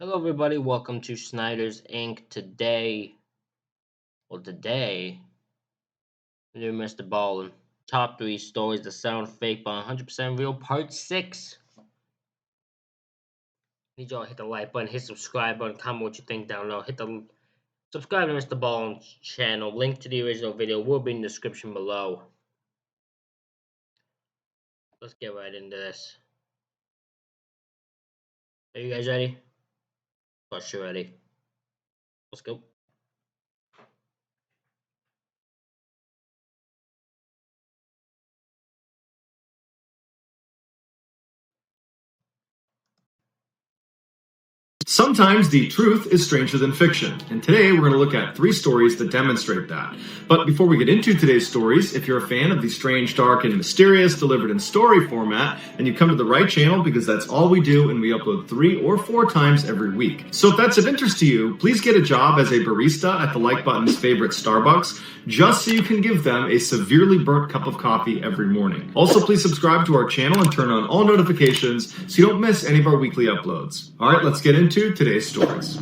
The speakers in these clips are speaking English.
Hello, everybody. Welcome to Snyder's Inc. Today, we're doing Mr. Ballin. Top 3 stories that sound fake but 100% real, part 6. Need y'all to hit the like button, hit subscribe button, comment what you think down below. Hit the subscribe to Mr. Ballin's channel. Link to the original video will be in the description below. Let's get right into this. Are you guys ready? For sure ready. Let's go. Sometimes the truth is stranger than fiction, and today we're going to look at 3 stories that demonstrate that. But before we get into today's stories, if you're a fan of the strange, dark, and mysterious delivered in story format, then you've come to the right channel because that's all we do, and we upload 3 or 4 times every week. So if that's of interest to you, please get a job as a barista at the like button's favorite Starbucks, just so you can give them a severely burnt cup of coffee every morning. Also, please subscribe to our channel and turn on all notifications so you don't miss any of our weekly uploads. All right, let's get into today's stories.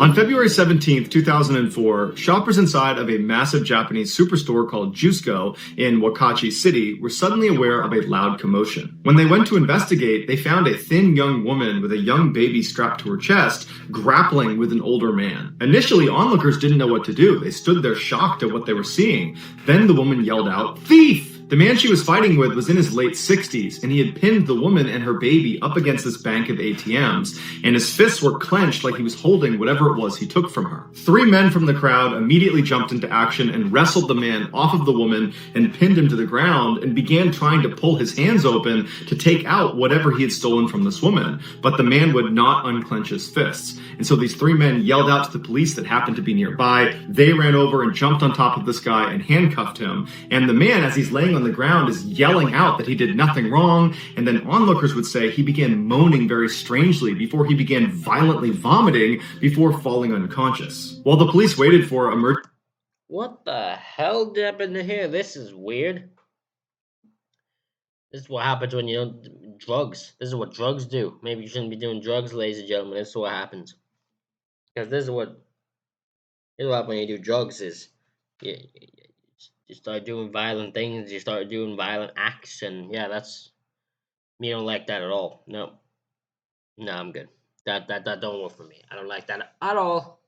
On February 17th, 2004, shoppers inside of a massive Japanese superstore called Jusco in Wakachi City were suddenly aware of a loud commotion. When they went to investigate, they found a thin young woman with a young baby strapped to her chest, grappling with an older man. Initially, onlookers didn't know what to do. They stood there shocked at what they were seeing. Then the woman yelled out, "Thief!" The man she was fighting with was in his late 60s, and he had pinned the woman and her baby up against this bank of ATMs, and his fists were clenched like he was holding whatever it was he took from her. 3 men from the crowd immediately jumped into action and wrestled the man off of the woman and pinned him to the ground and began trying to pull his hands open to take out whatever he had stolen from this woman, but the man would not unclench his fists. And so these 3 men yelled out to the police that happened to be nearby. They ran over and jumped on top of this guy and handcuffed him, and the man, as he's laying on the ground, is yelling out that he did nothing wrong, and then onlookers would say he began moaning very strangely before he began violently vomiting before falling unconscious. While the police waited for emergency... What the hell happened here? This is weird. This is what happens when you don't drugs. This is what drugs do. Maybe you shouldn't be doing drugs, ladies and gentlemen. This is what happens. Because this is what happens when you do drugs is you start doing violent things, you start doing violent acts, and yeah, that's me. Don't like that at all. No. No, I'm good. That don't work for me. I don't like that at all.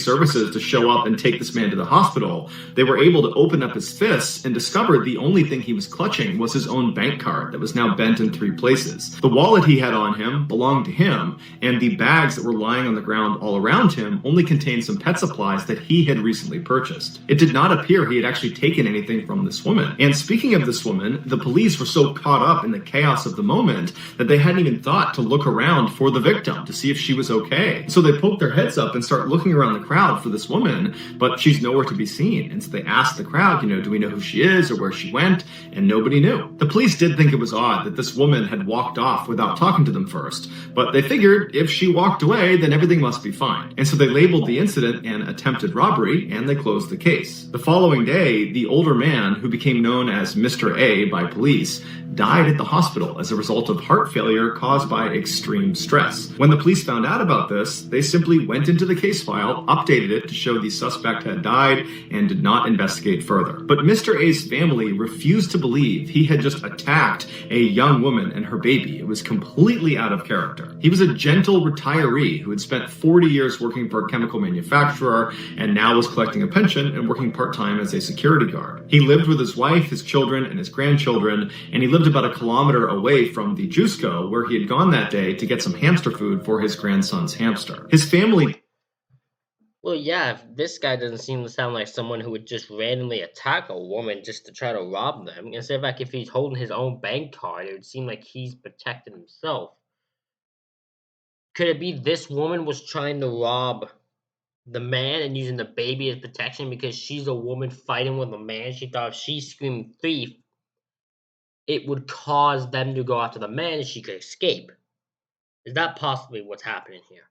services to show up and take this man to the hospital. They were able to open up his fists and discovered the only thing he was clutching was his own bank card that was now bent in 3 places. The wallet he had on him belonged to him, and the bags that were lying on the ground all around him only contained some pet supplies that he had recently purchased. It did not appear he had actually taken anything from this woman. And speaking of this woman, the police were so caught up in the chaos of the moment that they hadn't even thought to look around for the victim to see if she was okay. So they poked their heads up and start looking around the crowd for this woman, but she's nowhere to be seen. And so they asked the crowd, do we know who she is or where she went? And nobody knew. The police did think it was odd that this woman had walked off without talking to them first, but they figured if she walked away, then everything must be fine. And so they labeled the incident an attempted robbery, and they closed the case. The following day, the older man, who became known as Mr. A by police, died at the hospital as a result of heart failure caused by extreme stress. When the police found out about this, they simply went into the case file, updated it to show the suspect had died, and did not investigate further. But Mr. A's family refused to believe he had just attacked a young woman and her baby. It was completely out of character. He was a gentle retiree who had spent 40 years working for a chemical manufacturer and now was collecting a pension and working part-time as a security guard. He lived with his wife, his children, and his grandchildren, and he lived about a kilometer away from the Jusco, where he had gone that day to get some hamster food for his grandson's hamster. His family... Well, yeah, if this guy doesn't seem to sound like someone who would just randomly attack a woman just to try to rob them. Instead of like if he's holding his own bank card, it would seem like he's protecting himself. Could it be this woman was trying to rob the man and using the baby as protection because she's a woman fighting with a man? She thought if she screamed thief, it would cause them to go after the man and she could escape. Is that possibly what's happening here?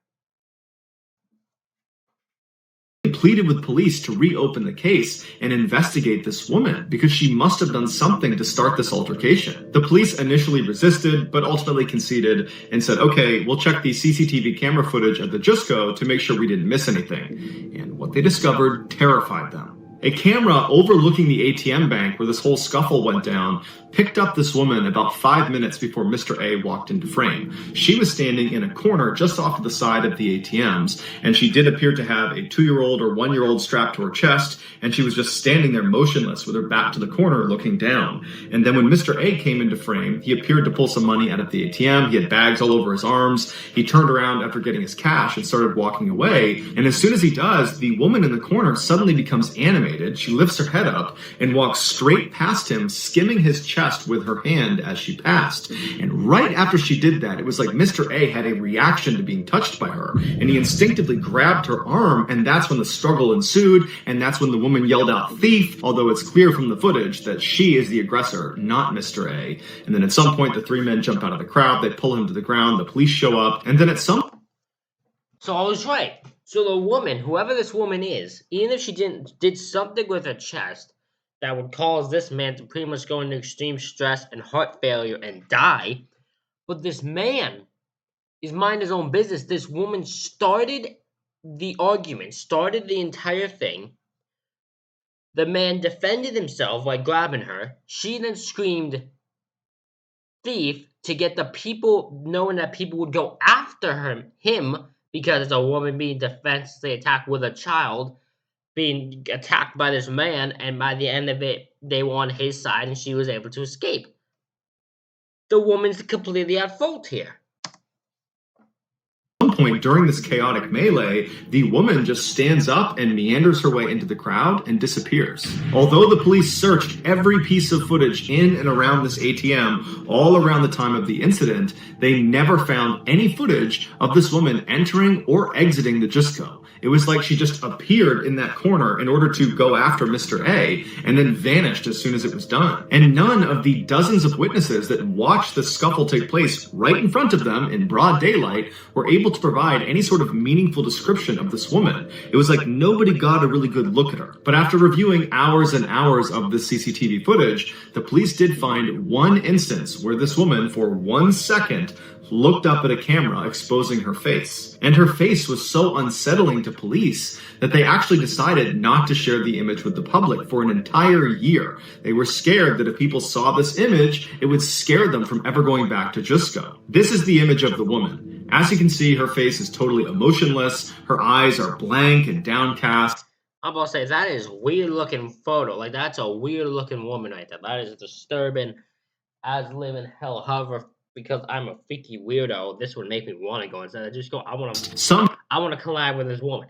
Pleaded with police to reopen the case and investigate this woman because she must have done something to start this altercation. The police initially resisted, but ultimately conceded and said, okay, we'll check the CCTV camera footage at the Jusco to make sure we didn't miss anything. And what they discovered terrified them. A camera overlooking the ATM bank where this whole scuffle went down picked up this woman about 5 minutes before Mr. A walked into frame. She was standing in a corner just off to the side of the ATMs, and she did appear to have a 2-year-old or 1-year-old strapped to her chest, and she was just standing there motionless with her back to the corner looking down. And then when Mr. A came into frame, he appeared to pull some money out of the ATM. He had bags all over his arms. He turned around after getting his cash and started walking away. And as soon as he does, the woman in the corner suddenly becomes animated. She lifts her head up and walks straight past him, skimming his chest with her hand as she passed. And right after she did that, it was like Mr. A had a reaction to being touched by her, and he instinctively grabbed her arm, and that's when the struggle ensued, and that's when the woman yelled out thief, although it's clear from the footage that she is the aggressor, not Mr. A. And then at some point, the 3 men jump out of the crowd, they pull him to the ground, the police show up, and then at some... So I was right. So the woman, whoever this woman is, even if she did something with her chest that would cause this man to pretty much go into extreme stress and heart failure and die, but this man is mind his own business. This woman started the argument, started the entire thing. The man defended himself by grabbing her. She then screamed thief to get the people, knowing that people would go after him because it's a woman being defensively attacked with a child being attacked by this man, and by the end of it, they were on his side and she was able to escape. The woman's completely at fault here. At some point during this chaotic melee, the woman just stands up and meanders her way into the crowd and disappears. Although the police searched every piece of footage in and around this ATM all around the time of the incident, they never found any footage of this woman entering or exiting the Jusco. It was like she just appeared in that corner in order to go after Mr. A and then vanished as soon as it was done. And none of the dozens of witnesses that watched the scuffle take place right in front of them in broad daylight were able to provide any sort of meaningful description of this woman. It was like nobody got a really good look at her. But after reviewing hours and hours of the CCTV footage, the police did find one instance where this woman, for 1 second, looked up at a camera exposing her face. And her face was so unsettling to police that they actually decided not to share the image with the public for an entire year. They were scared that if people saw this image, it would scare them from ever going back to Jusco. This is the image of the woman. As you can see, her face is totally emotionless. Her eyes are blank and downcast. I'm about to say, that is weird looking photo. Like, that's a weird looking woman right there. That is disturbing as living hell. However, because I'm a freaky weirdo, this would make me want to go instead of just go. I want to collab with this woman,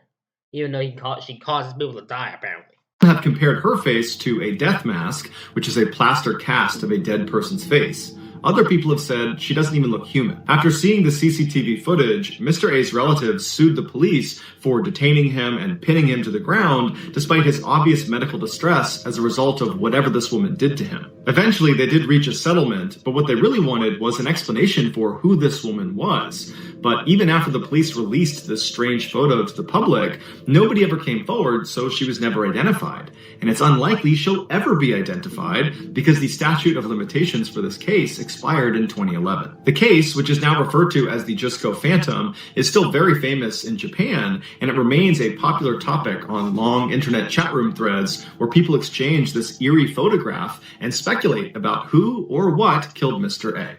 even though she causes people to die. Apparently, have compared her face to a death mask, which is a plaster cast of a dead person's face. Other people have said she doesn't even look human. After seeing the CCTV footage, Mr. A's relatives sued the police for detaining him and pinning him to the ground despite his obvious medical distress as a result of whatever this woman did to him. Eventually, they did reach a settlement, but what they really wanted was an explanation for who this woman was. But even after the police released this strange photo to the public, nobody ever came forward, so she was never identified. And it's unlikely she'll ever be identified because the statute of limitations for this case expired in 2011. The case, which is now referred to as the Jusco Phantom, is still very famous in Japan, and it remains a popular topic on long internet chat room threads where people exchange this eerie photograph and speculate about who or what killed Mr. A.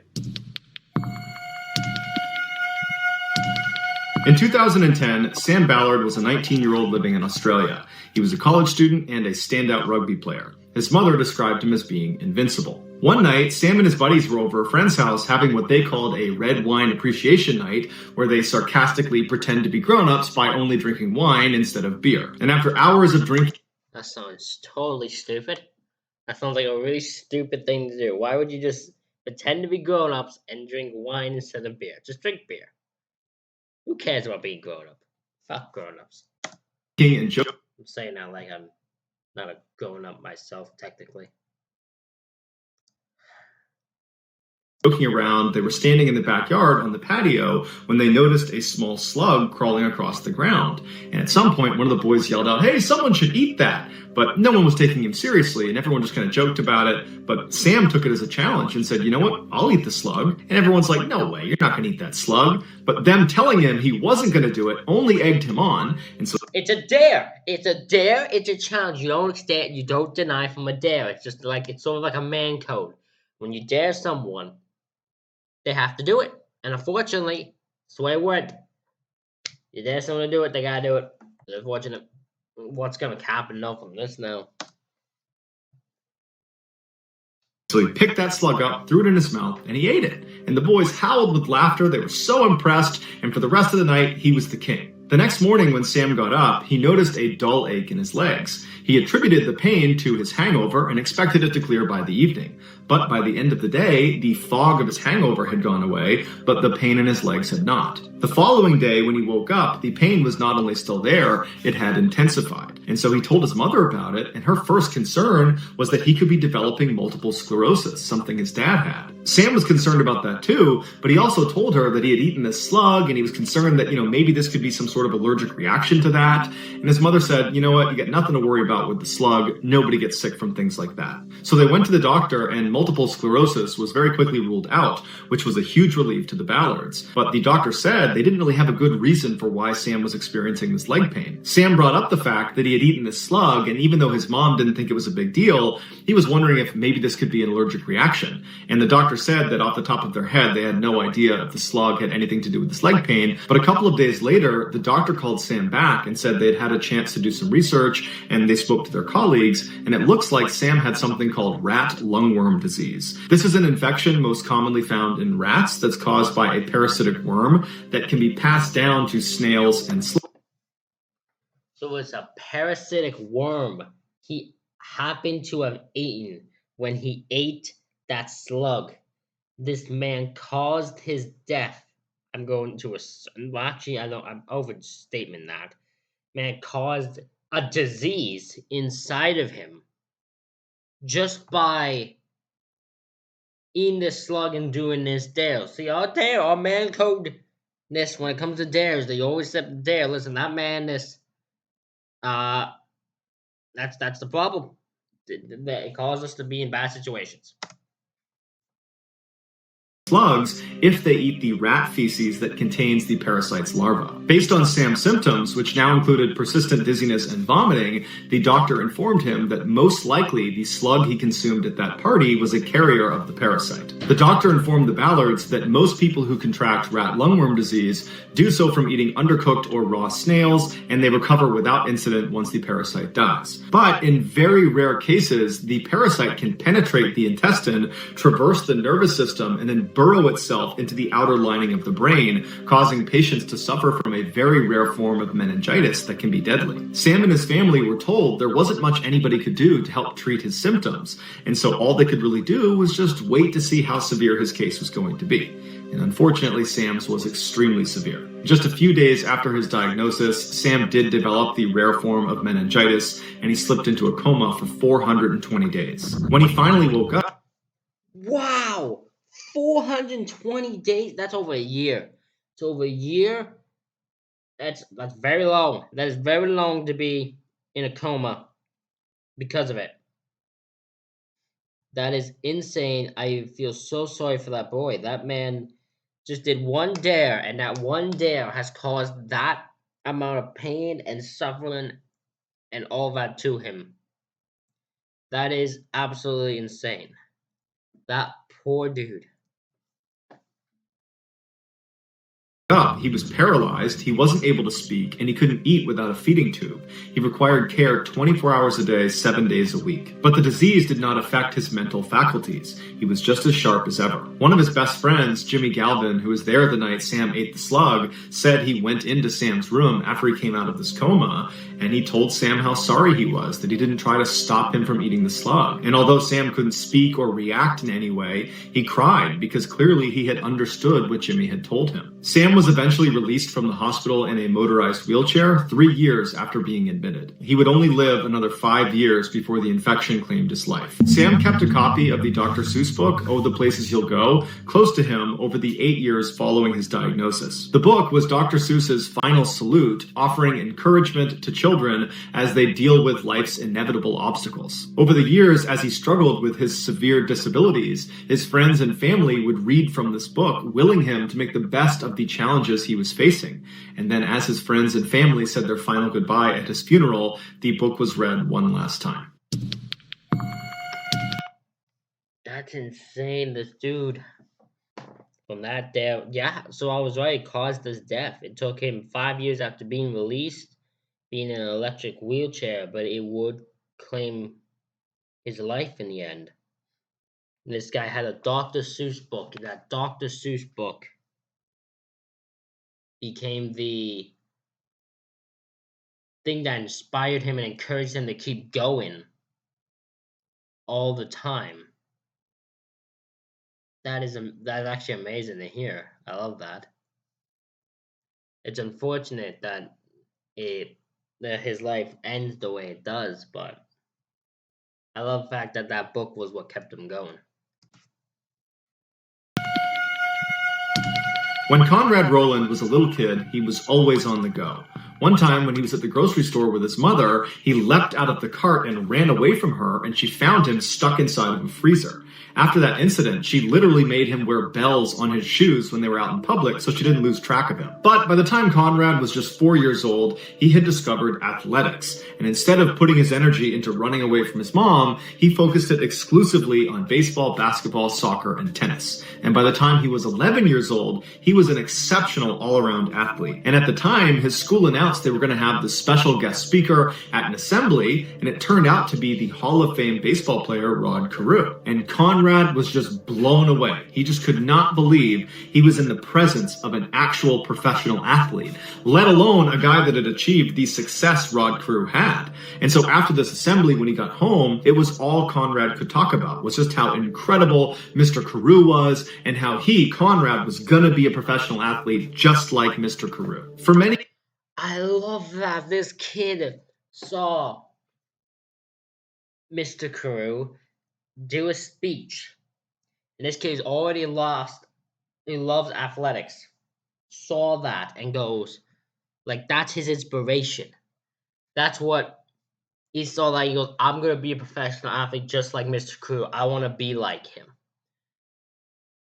In 2010, Sam Ballard was a 19-year-old living in Australia. He was a college student and a standout rugby player. His mother described him as being invincible. One night, Sam and his buddies were over a friend's house having what they called a red wine appreciation night, where they sarcastically pretend to be grown-ups by only drinking wine instead of beer. And after hours of drinking... That sounds totally stupid. That sounds like a really stupid thing to do. Why would you just pretend to be grown-ups and drink wine instead of beer? Just drink beer. Who cares about being grown up? Fuck grown ups. And I'm saying that like I'm not a grown up myself, technically. Joking around, they were standing in the backyard on the patio when they noticed a small slug crawling across the ground. And at some point, one of the boys yelled out, "Hey, someone should eat that!" But no one was taking him seriously, and everyone just kind of joked about it. But Sam took it as a challenge and said, "You know what? I'll eat the slug." And everyone's like, "No way, you're not going to eat that slug." But them telling him he wasn't going to do it only egged him on. And so It's a dare. It's a dare. It's a challenge. You don't stand. You don't deny from a dare. It's just like it's sort of like a man code. When you dare someone, they have to do it. And unfortunately, it's the way it went. You dare someone to do it, they gotta do it. It's unfortunate. What's gonna happen though from this now? So he picked that slug up, threw it in his mouth, and he ate it. And the boys howled with laughter. They were so impressed, and for the rest of the night, he was the king. The next morning when Sam got up, he noticed a dull ache in his legs. He attributed the pain to his hangover and expected it to clear by the evening. But by the end of the day, the fog of his hangover had gone away, but the pain in his legs had not. The following day, when he woke up, the pain was not only still there, it had intensified. And so he told his mother about it, and her first concern was that he could be developing multiple sclerosis, something his dad had. Sam was concerned about that too, but he also told her that he had eaten this slug, and he was concerned that, maybe this could be some sort of allergic reaction to that. And his mother said, "You know what, you got nothing to worry about with the slug. Nobody gets sick from things like that." So they went to the doctor, and multiple sclerosis was very quickly ruled out, which was a huge relief to the Ballards. But the doctor said they didn't really have a good reason for why Sam was experiencing this leg pain. Sam brought up the fact that he had eaten this slug, and even though his mom didn't think it was a big deal, he was wondering if maybe this could be an allergic reaction. And the doctor said that off the top of their head, they had no idea if the slug had anything to do with this leg pain. But a couple of days later, the doctor called Sam back and said they'd had a chance to do some research, and they spoke to their colleagues, and it looks like Sam had something called rat lungworm disease. This is an infection most commonly found in rats that's caused by a parasitic worm that can be passed down to snails and slugs. So it's a parasitic worm he happened to have eaten when he ate that slug. This man caused his death. I'm going to well, actually, I know I'm overstating that. Man caused a disease inside of him just by eating this slug and doing this dare. See, our dare, our man code. This when it comes to dares, they always set the dare. Listen, that man, that's the problem. It caused us to be in bad situations. Slugs if they eat the rat feces that contains the parasite's larva. Based on Sam's symptoms, which now included persistent dizziness and vomiting, the doctor informed him that most likely the slug he consumed at that party was a carrier of the parasite. The doctor informed the Ballards that most people who contract rat lungworm disease do so from eating undercooked or raw snails, and they recover without incident once the parasite dies. But in very rare cases, the parasite can penetrate the intestine, traverse the nervous system, and then burrow itself into the outer lining of the brain, causing patients to suffer from a very rare form of meningitis that can be deadly. Sam and his family were told there wasn't much anybody could do to help treat his symptoms, and so all they could really do was just wait to see how severe his case was going to be. And unfortunately, Sam's was extremely severe. Just a few days after his diagnosis, Sam did develop the rare form of meningitis, and he slipped into a coma for 420 days. When he finally woke up... Wow! 420 days? That's over a year. It's over a year. That's very long. That is very long to be in a coma because of it. That is insane. I feel so sorry for that boy. That man just did one dare, and that one dare has caused that amount of pain and suffering and all that to him. That is absolutely insane. That poor dude. He was paralyzed, he wasn't able to speak, and he couldn't eat without a feeding tube. He required care 24 hours a day, 7 days a week. But the disease did not affect his mental faculties. He was just as sharp as ever. One of his best friends, Jimmy Galvin, who was there the night Sam ate the slug, said he went into Sam's room after he came out of this coma, and he told Sam how sorry he was that he didn't try to stop him from eating the slug. And although Sam couldn't speak or react in any way, he cried because clearly he had understood what Jimmy had told him. Sam was was eventually released from the hospital in a motorized wheelchair 3 years after being admitted. He would only live another 5 years before the infection claimed his life. Sam kept a copy of the Dr. Seuss book, Oh, the Places He'll Go, close to him over the 8 years following his diagnosis. The book was Dr. Seuss's final salute, offering encouragement to children as they deal with life's inevitable obstacles. Over the years, as he struggled with his severe disabilities, his friends and family would read from this book, willing him to make the best of the challenges he was facing. And then as his friends and family said their final goodbye at his funeral, the book was read one last time. That's insane, this dude. From that day, yeah, so I was right, it caused his death. It took him 5 years after being released, being in an electric wheelchair, but it would claim his life in the end. And this guy had a Dr. Seuss book, and that Dr. Seuss book became the thing that inspired him and encouraged him to keep going all the time. That's actually amazing to hear. I love that. It's unfortunate that his life ends the way it does, but I love the fact that that book was what kept him going. When Conrad Rowland was a little kid, he was always on the go. One time when he was at the grocery store with his mother, he leapt out of the cart and ran away from her, and she found him stuck inside of a freezer. After that incident, she literally made him wear bells on his shoes when they were out in public so she didn't lose track of him. But by the time Conrad was just 4 years old, he had discovered athletics. And instead of putting his energy into running away from his mom, he focused it exclusively on baseball, basketball, soccer, and tennis. And by the time he was 11 years old, he was an exceptional all-around athlete. And at the time, his school announced they were going to have this special guest speaker at an assembly, and it turned out to be the Hall of Fame baseball player Rod Carew. And Conrad was just blown away. He just could not believe he was in the presence of an actual professional athlete, let alone a guy that had achieved the success Rod Carew had. And so after this assembly, when he got home, it was all Conrad could talk about, was just how incredible Mr. Carew was and how he, Conrad, was going to be a professional athlete just like Mr. Carew. For many... I love that this kid saw Mr. Carew do a speech. And this kid's already lost. He loves athletics. Saw that and goes, like, that's his inspiration. That's what he saw. That he goes, I'm going to be a professional athlete just like Mr. Carew. I want to be like him.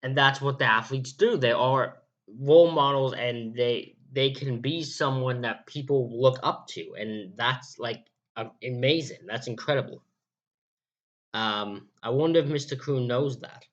And that's what the athletes do. They are role models, and they can be someone that people look up to. And that's, like, amazing. That's incredible. I wonder if Mr. Carew knows that.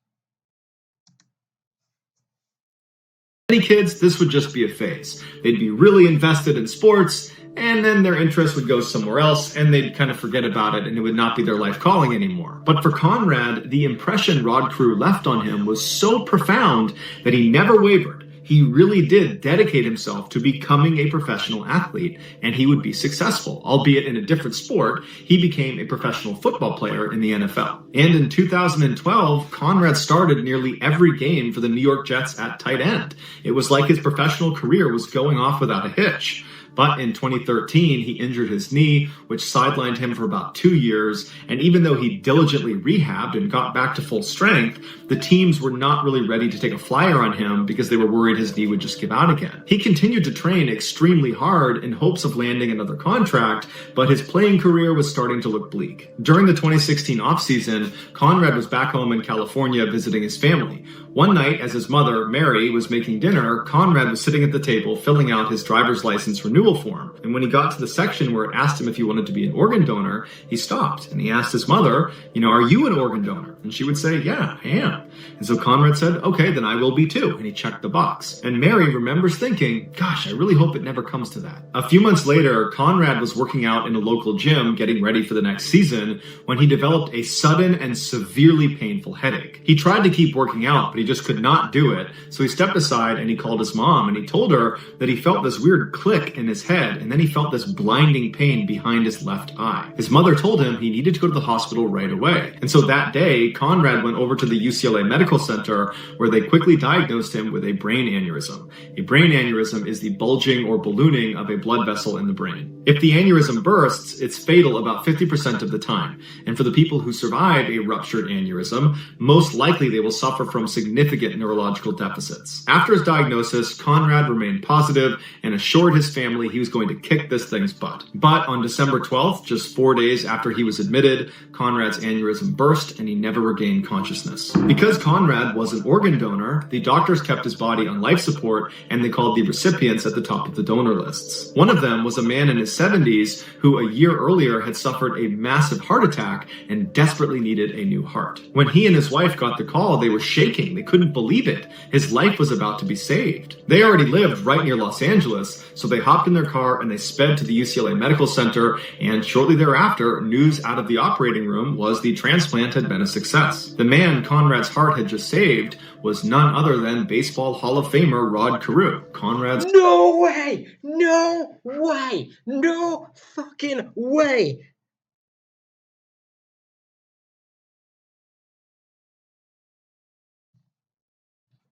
Many kids, this would just be a phase. They'd be really invested in sports, and then their interest would go somewhere else, and they'd kind of forget about it, and it would not be their life calling anymore. But for Conrad, the impression Rod Carew left on him was so profound that he never wavered. He really did dedicate himself to becoming a professional athlete, and he would be successful. Albeit in a different sport, he became a professional football player in the NFL. And in 2012, Conrad started nearly every game for the New York Jets at tight end. It was like his professional career was going off without a hitch. But in 2013, he injured his knee, which sidelined him for about 2 years. And even though he diligently rehabbed and got back to full strength, the teams were not really ready to take a flyer on him because they were worried his knee would just give out again. He continued to train extremely hard in hopes of landing another contract, but his playing career was starting to look bleak. During the 2016 offseason, Conrad was back home in California visiting his family. One night, as his mother, Mary, was making dinner, Conrad was sitting at the table filling out his driver's license renewal form. And when he got to the section where it asked him if he wanted to be an organ donor, he stopped and he asked his mother, are you an organ donor? And she would say, yeah, I am. And so Conrad said, okay, then I will be too. And he checked the box. And Mary remembers thinking, gosh, I really hope it never comes to that. A few months later, Conrad was working out in a local gym getting ready for the next season when he developed a sudden and severely painful headache. He tried to keep working out, but he just could not do it. So he stepped aside and he called his mom and he told her that he felt this weird click in his head, and then he felt this blinding pain behind his left eye. His mother told him he needed to go to the hospital right away. And so that day, day, Conrad went over to the UCLA Medical Center where they quickly diagnosed him with a brain aneurysm. A brain aneurysm is the bulging or ballooning of a blood vessel in the brain. If the aneurysm bursts, it's fatal about 50% of the time. And for the people who survive a ruptured aneurysm, most likely they will suffer from significant neurological deficits. After his diagnosis, Conrad remained positive and assured his family he was going to kick this thing's butt. But on December 12th, just 4 days after he was admitted, Conrad's aneurysm burst and he never regained consciousness. Because Conrad was an organ donor, the doctors kept his body on life support and they called the recipients at the top of the donor lists. One of them was a man in his 70s who a year earlier had suffered a massive heart attack and desperately needed a new heart. When he and his wife got the call, they were shaking. They couldn't believe it. His life was about to be saved. They already lived right near Los Angeles, so they hopped in their car and they sped to the UCLA Medical Center, and shortly thereafter, news out of the operating room was the transplant had been a success. The man Conrad's heart had just saved was none other than Baseball Hall of Famer Rod Carew. Conrad's No way! No way! No fucking way!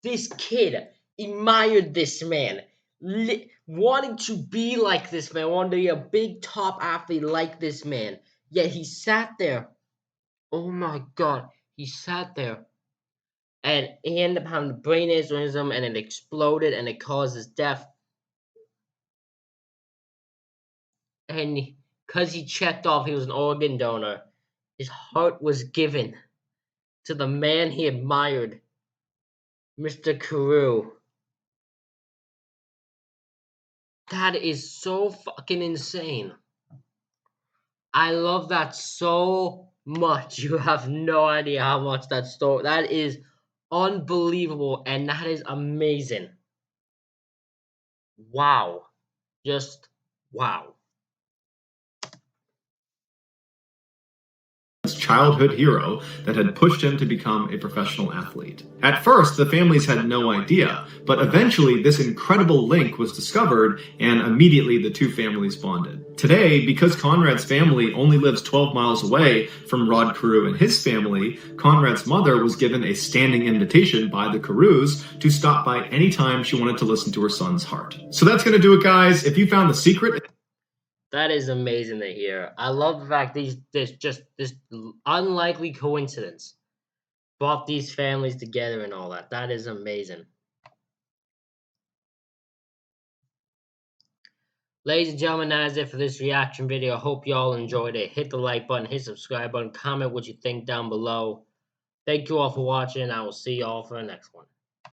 This kid admired this man, wanted to be like this man, wanted to be a big top athlete like this man. Yet he sat there. Oh my god, he sat there and he ended up having a brain aneurysm and it exploded and it caused his death. And because he checked off he was an organ donor, his heart was given to the man he admired, Mr. Carew. That is so fucking insane. I love that so much. You have no idea how much that is unbelievable and that is amazing. Wow. Just wow. childhood hero that had pushed him to become a professional athlete. At first, the families had no idea, but eventually this incredible link was discovered and immediately the two families bonded. Today, because Conrad's family only lives 12 miles away from Rod Carew and his family, Conrad's mother was given a standing invitation by the Carews to stop by anytime she wanted to listen to her son's heart. So that's going to do it, guys. If you found the secret... That is amazing to hear. I love the fact this unlikely coincidence brought these families together and all that. That is amazing. Ladies and gentlemen, that is it for this reaction video. I hope you all enjoyed it. Hit the like button, hit subscribe button, comment what you think down below. Thank you all for watching. I will see you all for the next one.